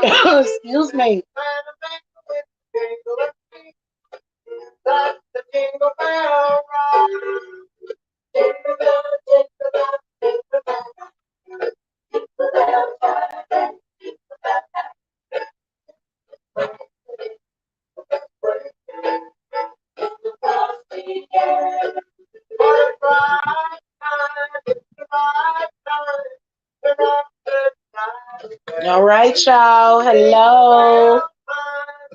Excuse me. All right, y'all. Hello.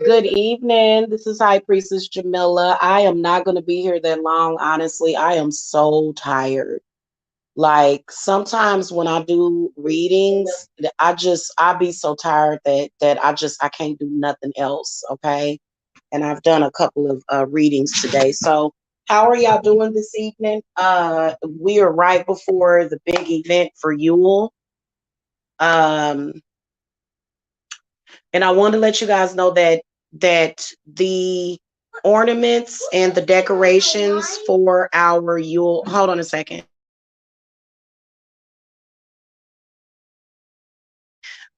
Good evening. This is High Priestess Jamila. I am not going to be here that long, honestly. I am so tired. Like sometimes when I do readings, I be so tired that I can't do nothing else. Okay. And I've done a couple of readings today. So how are y'all doing this evening? We are right before the big event for Yule. Um, and I want to let you guys know that the ornaments and the decorations for our Yule. Hold on a second.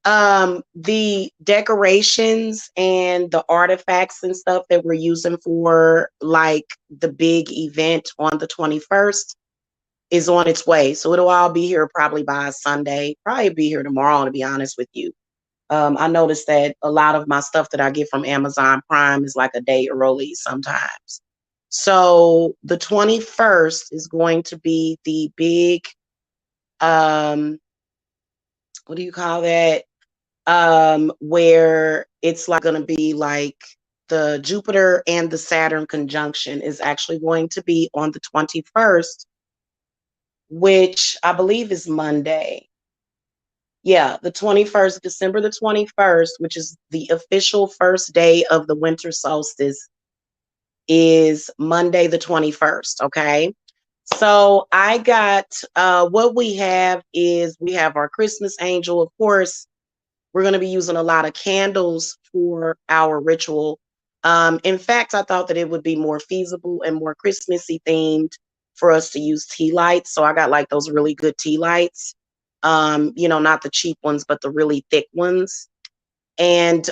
The decorations and the artifacts and stuff that we're using for like the big event on the 21st is on its way. So it'll all be here probably by Sunday, probably be here tomorrow, to be honest with you. I noticed that a lot of my stuff that I get from Amazon Prime is like a day early sometimes. So the 21st is going to be the big, what do you call that? Where it's like going to be like the Jupiter and the Saturn conjunction is actually going to be on the 21st, which I believe is Monday. Yeah, the 21st, December the 21st, which is the official first day of the winter solstice, is Monday the 21st. Okay. So I got what we have is we have our Christmas angel, of course. We're going to be using a lot of candles for our ritual. In fact, I thought that it would be more feasible and more Christmassy themed for us to use tea lights. So I got like those really good tea lights. Not the cheap ones, but the really thick ones. And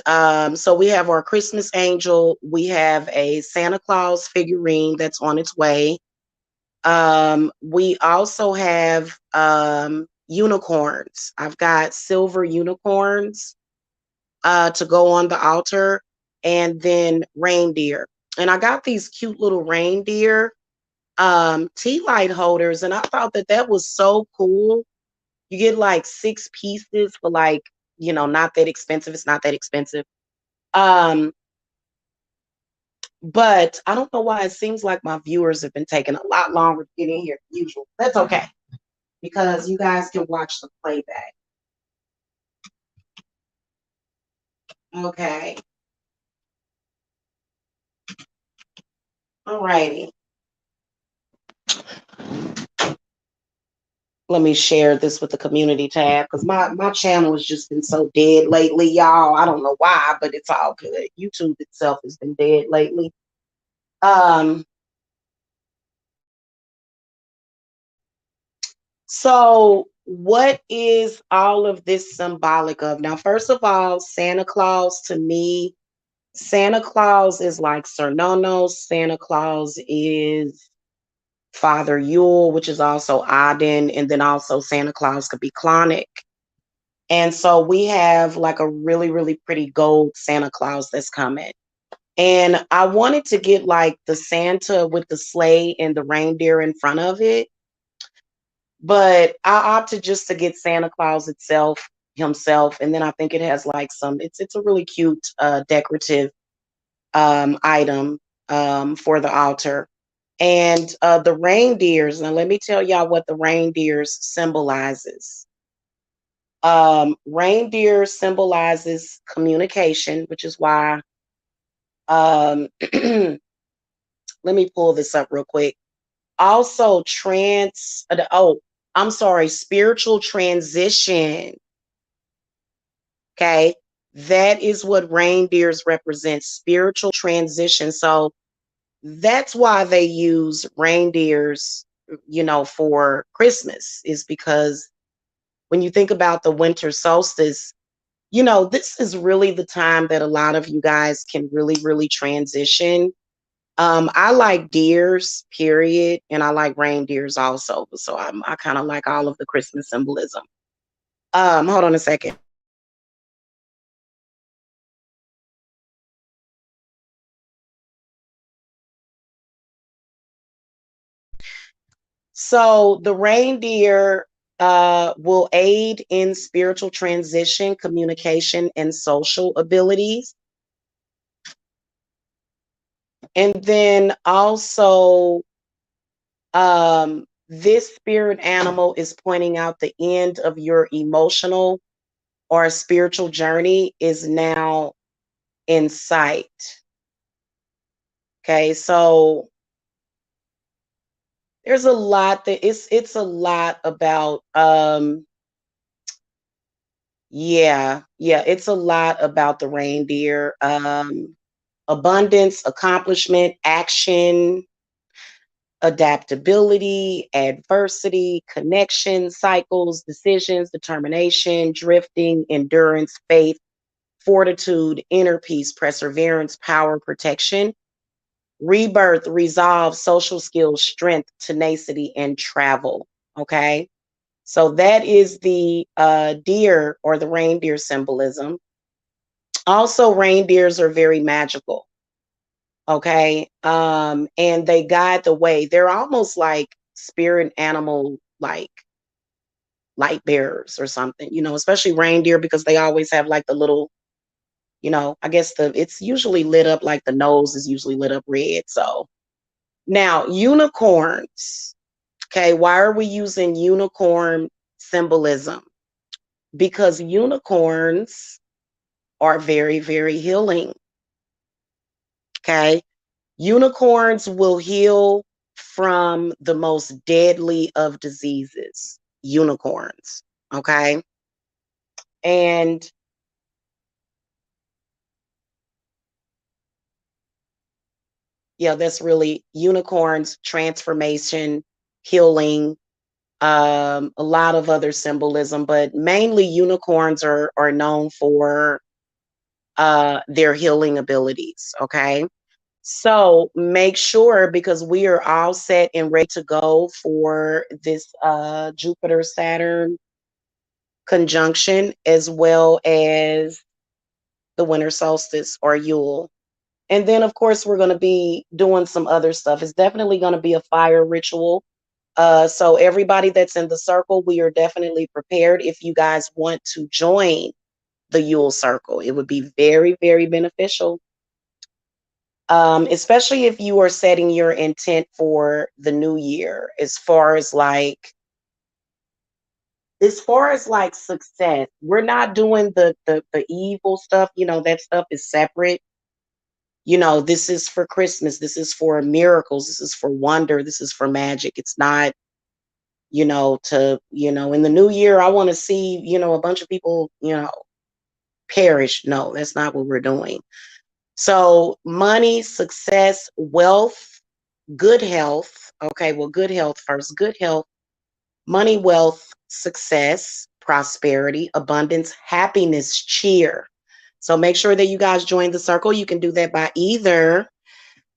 so we have our Christmas angel. We have a Santa Claus figurine that's on its way. We also have unicorns. I've got silver unicorns to go on the altar, and then reindeer. And I got these cute little reindeer tea light holders, and I thought that that was so cool. You get like 6 pieces for like, not that expensive. It's not that expensive. Um, but I don't know why it seems like my viewers have been taking a lot longer to get in here than usual. That's okay because you guys can watch the playback. Okay. All righty. Let me share this with the community tab because my channel has just been so dead lately, y'all. I don't know why, but it's all good. YouTube itself has been dead lately. Um, so what is all of this symbolic of? Now, first of all, Santa Claus to me, Santa Claus is like Sir Nono. Santa Claus is Father Yule, which is also Odin, and then also Santa Claus could be Clonic. And so we have like a really, really pretty gold Santa Claus that's coming. And I wanted to get like the Santa with the sleigh and the reindeer in front of it. But I opted just to get Santa Claus himself. And then I think it has like it's a really cute decorative item for the altar. And the reindeers, now let me tell y'all what the reindeers symbolizes. Reindeer symbolizes communication, which is why let me pull this up real quick. Also spiritual transition. Okay. That is what reindeers represent, spiritual transition. So that's why they use reindeers, for Christmas, is because when you think about the winter solstice, this is really the time that a lot of you guys can really, really transition. I like deers, period, and I like reindeers also. So I kind of like all of the Christmas symbolism. Hold on a second. So the reindeer will aid in spiritual transition, communication, and social abilities. And then also, this spirit animal is pointing out the end of your emotional or spiritual journey is now in sight. Okay, so there's a lot that it's a lot about yeah, it's a lot about the reindeer. Abundance, accomplishment, action, adaptability, adversity, connection, cycles, decisions, determination, drifting, endurance, faith, fortitude, inner peace, perseverance, power, protection, rebirth, resolve, social skills, strength, tenacity, and travel. Okay. So that is the deer or the reindeer symbolism. Also, reindeers are very magical. Okay. And they guide the way. They're almost like spirit animal, like light bearers or something, especially reindeer because they always have like the little, I guess it's usually lit up, like the nose is usually lit up red. So now unicorns. Okay. Why are we using unicorn symbolism? Because unicorns are very, very healing. Okay. Unicorns will heal from the most deadly of diseases. Unicorns. Okay. And yeah, that's really unicorns, transformation, healing, a lot of other symbolism, but mainly unicorns are known for their healing abilities. Okay. So make sure, because we are all set and ready to go for this Jupiter Saturn conjunction, as well as the winter solstice or Yule. And then, of course, we're going to be doing some other stuff. It's definitely going to be a fire ritual. So everybody that's in the circle, we are definitely prepared. If you guys want to join the Yule circle, it would be very, very beneficial. Especially if you are setting your intent for the new year, as far as like success. We're not doing the evil stuff, that stuff is separate. This is for Christmas, this is for miracles, this is for wonder, this is for magic. It's not, in the new year, I want to see, a bunch of people, perish. No, that's not what we're doing. So money, success, wealth, good health. Okay, well, good health first. Good health, money, wealth, success, prosperity, abundance, happiness, cheer. So make sure that you guys join the circle. You can do that by either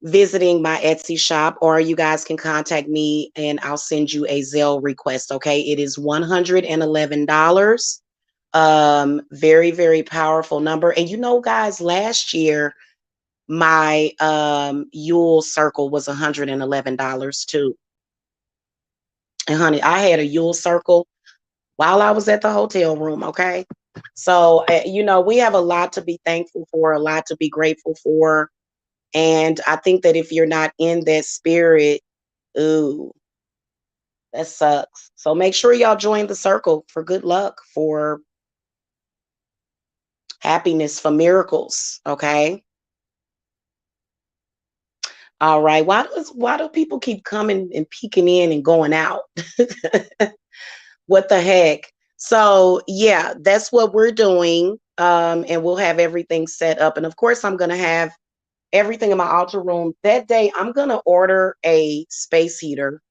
visiting my Etsy shop, or you guys can contact me and I'll send you a Zelle request. Okay, it is $111. Very, very powerful number. And guys, last year my Yule circle was $111 too. And honey, I had a Yule circle while I was at the hotel room. Okay. So, we have a lot to be thankful for, a lot to be grateful for. And I think that if you're not in that spirit, ooh, that sucks. So make sure y'all join the circle for good luck, for happiness, for miracles. Okay. All right. Why do people keep coming and peeking in and going out? What the heck? So yeah, that's what we're doing. And we'll have everything set up. And of course, I'm gonna have everything in my altar room. That day, I'm gonna order a space heater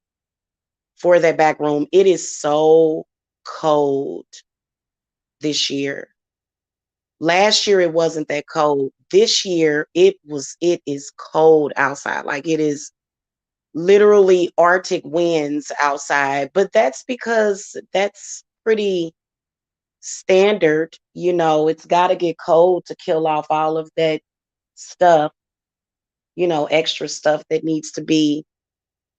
for that back room. It is so cold this year. Last year it wasn't that cold. This year it is cold outside. Like it is literally Arctic winds outside, but that's because that's pretty standard. It's got to get cold to kill off all of that stuff, extra stuff that needs to be,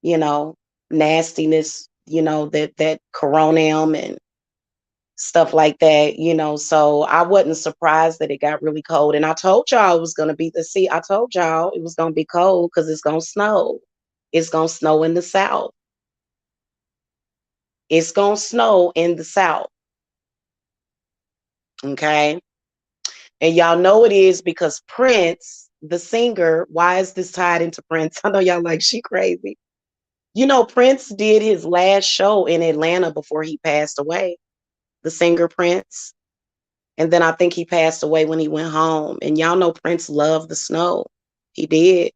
you know, nastiness, that coronium and stuff like that, So I wasn't surprised that it got really cold. And I told y'all it was going to be I told y'all it was going to be cold because it's going to snow. It's going to snow in the South. It's going to snow in the South. Okay. And y'all know it is because Prince, the singer, why is this tied into Prince? I know y'all like, she crazy. Prince did his last show in Atlanta before he passed away, the singer Prince. And then I think he passed away when he went home. And y'all know Prince loved the snow. He did.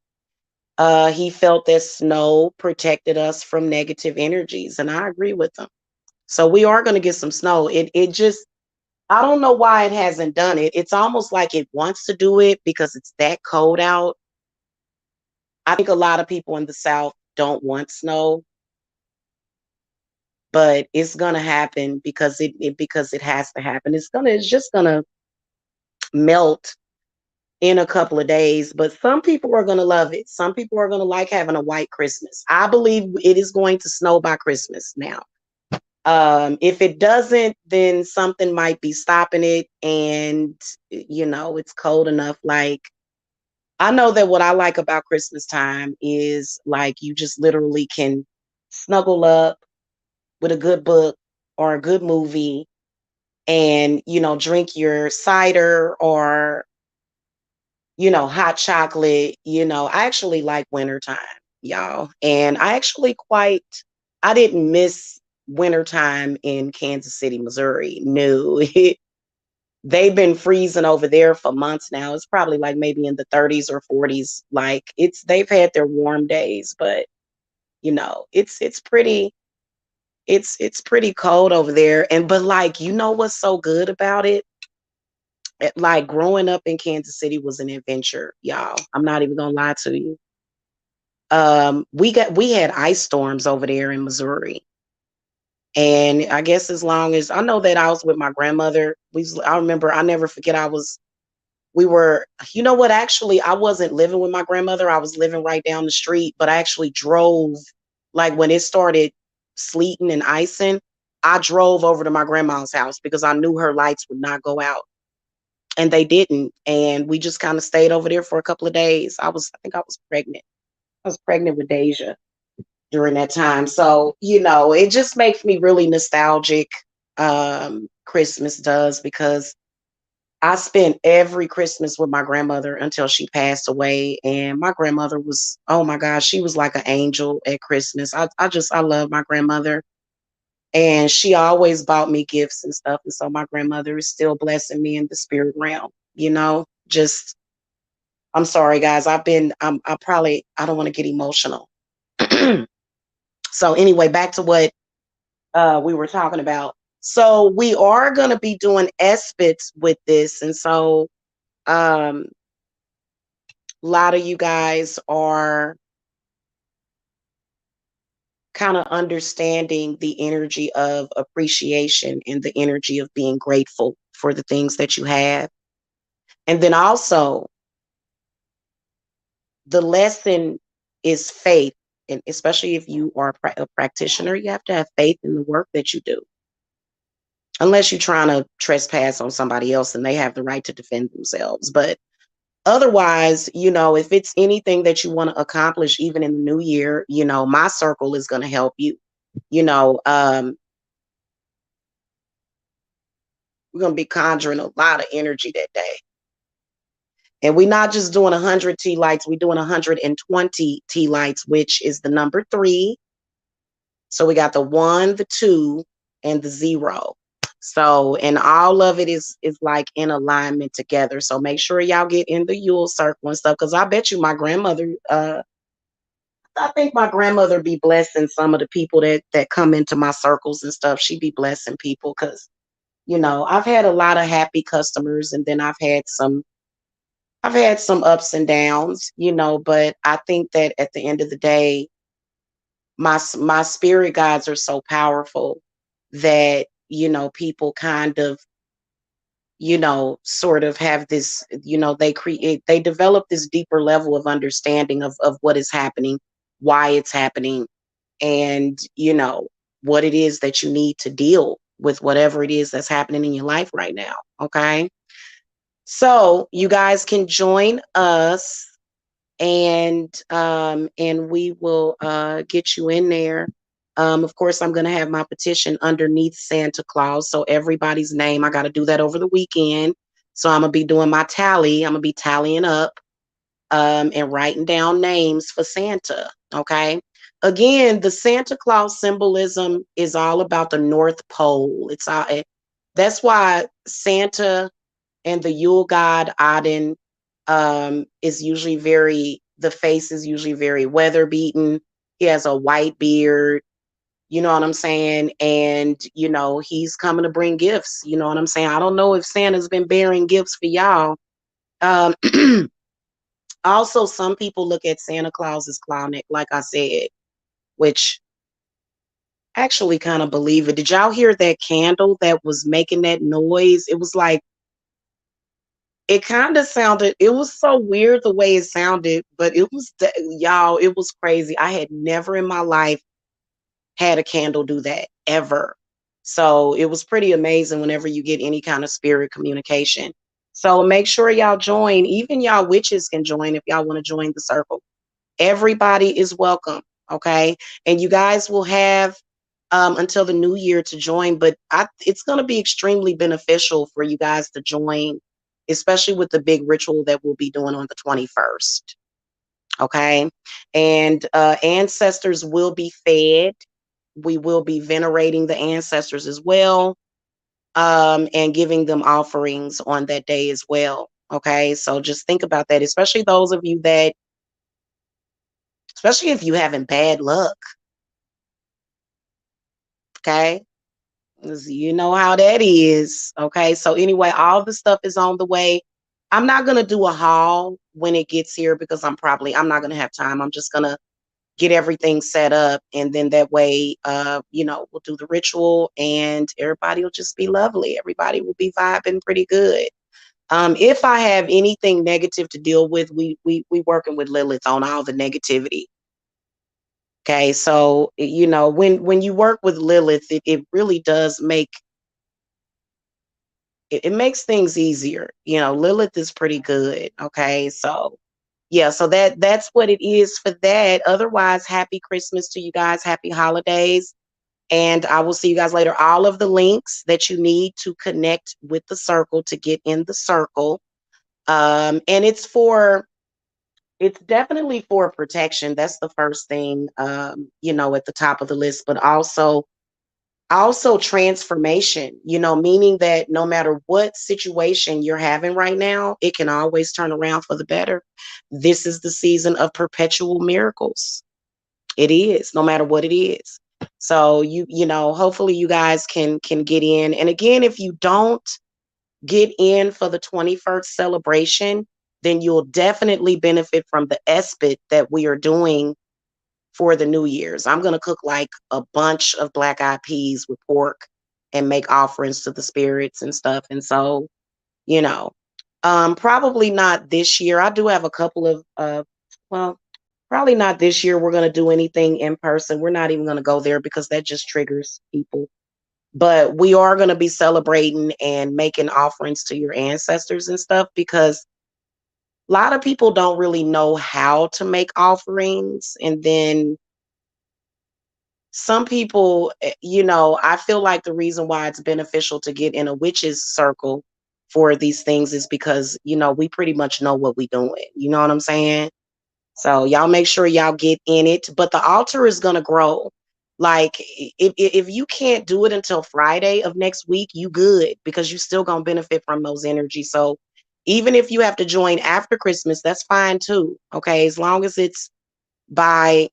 He felt that snow protected us from negative energies. And I agree with him. So we are going to get some snow. It just, I don't know why it hasn't done it. It's almost like it wants to do it because it's that cold out. I think a lot of people in the South don't want snow, but it's gonna happen because it has to happen. It's just gonna melt in a couple of days, but some people are gonna love it. Some people are gonna like having a white Christmas. I believe it is going to snow by Christmas now. If it doesn't, then something might be stopping it, and it's cold enough. Like, I know that what I like about Christmas time is like you just literally can snuggle up with a good book or a good movie and, drink your cider or, hot chocolate. I actually like wintertime, y'all. And I didn't miss wintertime in Kansas City, Missouri. No, they've been freezing over there for months now. It's probably like maybe in the 30s or 40s. Like they've had their warm days, but it's pretty cold over there. But like, what's so good about it? Like growing up in Kansas City was an adventure, y'all. I'm not even gonna lie to you. We had ice storms over there in Missouri. And I guess as long as I know that I was with my grandmother, I remember, I never forget, we were, you know what, actually, I wasn't living with my grandmother. I was living right down the street, but I actually drove, like when it started sleeting and icing, I drove over to my grandma's house because I knew her lights would not go out. And they didn't. And we just kind of stayed over there for a couple of days. I think I was pregnant. I was pregnant with Deja during that time. So, it just makes me really nostalgic. Christmas does, because I spent every Christmas with my grandmother until she passed away. And my grandmother was, oh my gosh, she was like an angel at Christmas. I love my grandmother. And she always bought me gifts and stuff. And so my grandmother is still blessing me in the spirit realm, just, I'm sorry, guys. I don't want to get emotional. So anyway, back to what we were talking about. So we are going to be doing ESPITS with this. And so a lot of you guys are kind of understanding the energy of appreciation and the energy of being grateful for the things that you have. And then also, the lesson is faith. And especially if you are a practitioner, you have to have faith in the work that you do. Unless you're trying to trespass on somebody else and they have the right to defend themselves. But otherwise, if it's anything that you want to accomplish, even in the new year, my circle is going to help you. We're going to be conjuring a lot of energy that day. And we're not just doing 100 tea lights, we're doing 120 tea lights, which is the number 3. So we got the 1, the 2, and the 0. So, and all of it is like in alignment together. So make sure y'all get in the Yule circle and stuff. Cause I bet you my grandmother, I think my grandmother be blessing some of the people that come into my circles and stuff. She be blessing people. Cause I've had a lot of happy customers, and then I've had some ups and downs, but I think that at the end of the day, my spirit guides are so powerful that, people kind of, sort of have this, they develop this deeper level of understanding of what is happening, why it's happening, and, what it is that you need to deal with whatever it is that's happening in your life right now. Okay. So you guys can join us, and we will get you in there. Of course, I'm going to have my petition underneath Santa Claus, so everybody's name. I got to do that over the weekend, so I'm gonna be doing my tally. I'm gonna be tallying up, and writing down names for Santa. Okay. Again, the Santa Claus symbolism is all about the North Pole. That's why Santa and the Yule god Odin, is usually the face is usually very weather beaten. He has a white beard, you know what I'm saying? And, he's coming to bring gifts, you know what I'm saying? I don't know if Santa's been bearing gifts for y'all. Um, Also, some people look at Santa Claus as clownic, like I said, which actually kind of believe it. Did y'all hear that candle that was making that noise? It was like, it kind of sounded, it was so weird the way it sounded, but y'all, it was crazy. I had never in my life had a candle do that ever. So it was pretty amazing whenever you get any kind of spirit communication. So make sure y'all join. Even y'all witches can join if y'all want to join the circle. Everybody is welcome. Okay. And you guys will have until the new year to join, but it's going to be extremely beneficial for you guys to join, especially with the big ritual that we'll be doing on the 21st. Okay. And ancestors will be fed. We will be venerating the ancestors as well, and giving them offerings on that day as well. Okay. So just think about that, especially those of you that, especially if you having bad luck. Okay. 'Cause you know how that is. Okay. So anyway, all the stuff is on the way. I'm not going to do a haul when it gets here because I'm not going to have time. I'm just going to get everything set up, and then that way, we'll do the ritual and everybody will just be lovely. Everybody will be vibing pretty good. If I have anything negative to deal with, we working with Lilith on all the negativity. Okay, so when you work with Lilith, it really does it makes things easier. Lilith is pretty good. Okay, so yeah, so that's what it is for that. Otherwise, happy Christmas to you guys, happy holidays, and I will see you guys later. All of the links that you need to connect with the circle to get in the circle, and it's definitely for protection. That's the first thing, at the top of the list, but also transformation, meaning that no matter what situation you're having right now, it can always turn around for the better. This is the season of perpetual miracles. It is, no matter what it is. So hopefully you guys can get in. And again, if you don't get in for the 21st celebration, then you'll definitely benefit from the ESPIT that we are doing for the New Year's. I'm going to cook like a bunch of black eyed peas with pork and make offerings to the spirits and stuff. And so, you know, probably not this year. I do have a couple of, well, probably not this year. We're going to do anything in person. We're not even going to go there because that just triggers people. But we are going to be celebrating and making offerings to your ancestors and stuff because a lot of people don't really know how to make offerings. And then some people, I feel like the reason why it's beneficial to get in a witch's circle for these things is because, we pretty much know what we're doing. You know what I'm saying? So y'all make sure y'all get in it. But the altar is going to grow. Like if you can't do it until Friday of next week, you good because you still going to benefit from those energies. So even if you have to join after Christmas, that's fine too. Okay. As long as it's by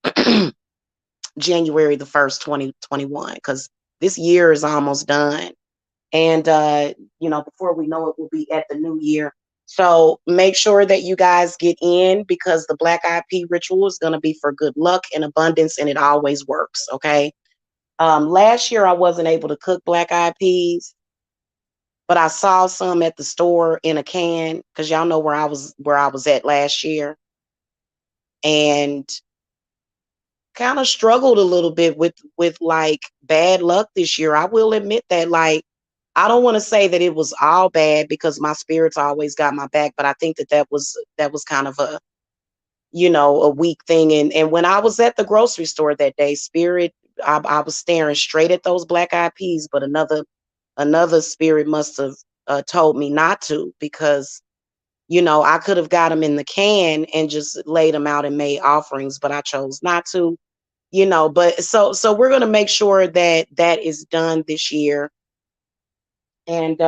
January the 1st, 2021, because this year is almost done. And before we know it, we'll be at the new year. So make sure that you guys get in, because the black eyed pea ritual is going to be for good luck and abundance, and it always works. Okay. Last year I wasn't able to cook black eyed peas, but I saw some at the store in a can, because y'all know where I was at last year, and kind of struggled a little bit with like bad luck this year. I will admit that. Like, I don't want to say that it was all bad, because my spirits always got my back, but I think that was kind of a weak thing. And when I was at the grocery store that day, spirit, I was staring straight at those black eyed peas, but another spirit must have told me not to, because I could have got them in the can and just laid them out and made offerings, but I chose not to. But so we're going to make sure that that is done this year. And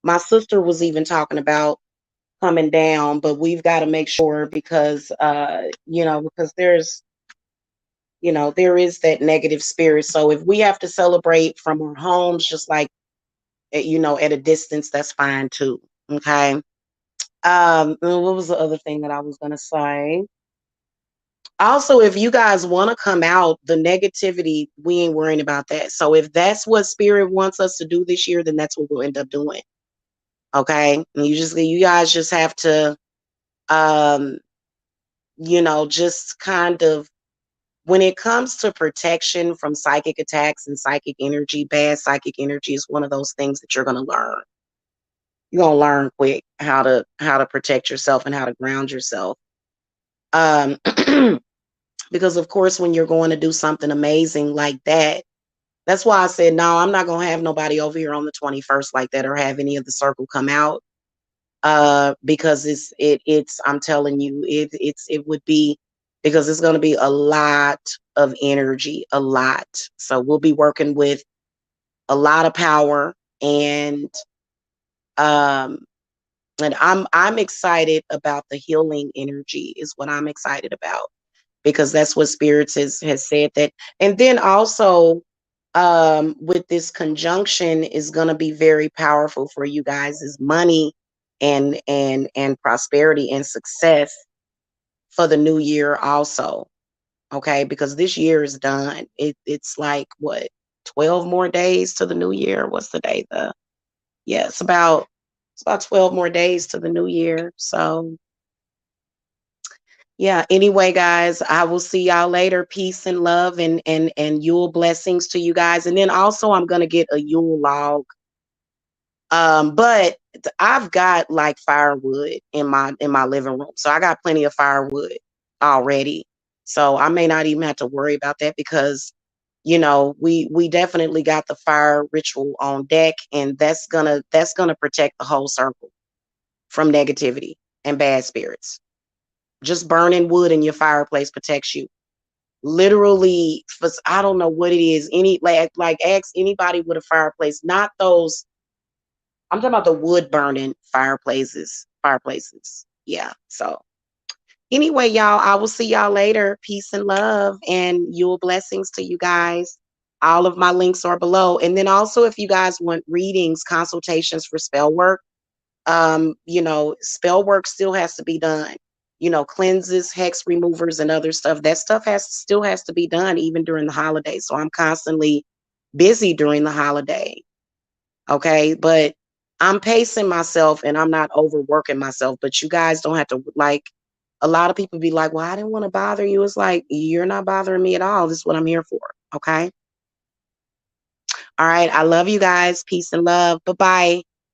my sister was even talking about coming down, but we've got to make sure, because because there is that negative spirit. So if we have to celebrate from our homes, just like at a distance, that's fine too. Okay. What was the other thing that I was gonna say? Also, if you guys want to come out, the negativity, we ain't worrying about that. So if that's what spirit wants us to do this year, then that's what we'll end up doing. Okay. And you guys just have to um, just kind of, when it comes to protection from psychic attacks and psychic energy, bad psychic energy is one of those things that you're gonna learn. You're gonna learn quick how to protect yourself and how to ground yourself. Um because of course, when you're going to do something amazing like that, that's why I said, no, I'm not gonna have nobody over here on the 21st like that, or have any of the circle come out. Because it's I'm telling you, it would be, because it's gonna be a lot of energy, a lot. So we'll be working with a lot of power, and um I'm excited about the healing energy, is what I'm excited about, because that's what spirits has said that. And then also, with this conjunction, is going to be very powerful for you guys, is money and prosperity and success for the new year also. Okay, because this year is done. It's like, what, 12 more days to the new year. What's the day? Yeah, it's about 12 more days to the new year. So yeah, anyway, guys, I will see y'all later. Peace and love, and Yule blessings to you guys. And then also, I'm gonna get a Yule log. But I've got like firewood in my living room. So I got plenty of firewood already. So I may not even have to worry about that, because we definitely got the fire ritual on deck, and that's gonna protect the whole circle from negativity and bad spirits. Just burning wood in your fireplace protects you. Literally, for, I don't know what it is. Any, like ask anybody with a fireplace, not those. I'm talking about the wood burning fireplaces. Fireplaces. Yeah. So anyway, y'all, I will see y'all later. Peace and love, and Yule blessings to you guys. All of my links are below. And then also, if you guys want readings, consultations for spell work, spell work still has to be done. Cleanses, hex removers, and other stuff. That stuff still has to be done even during the holiday. So I'm constantly busy during the holiday. Okay. But I'm pacing myself, and I'm not overworking myself. But you guys don't have to, like, a lot of people be like, well, I didn't want to bother you. It's like, you're not bothering me at all. This is what I'm here for. Okay. All right. I love you guys. Peace and love. Bye-bye.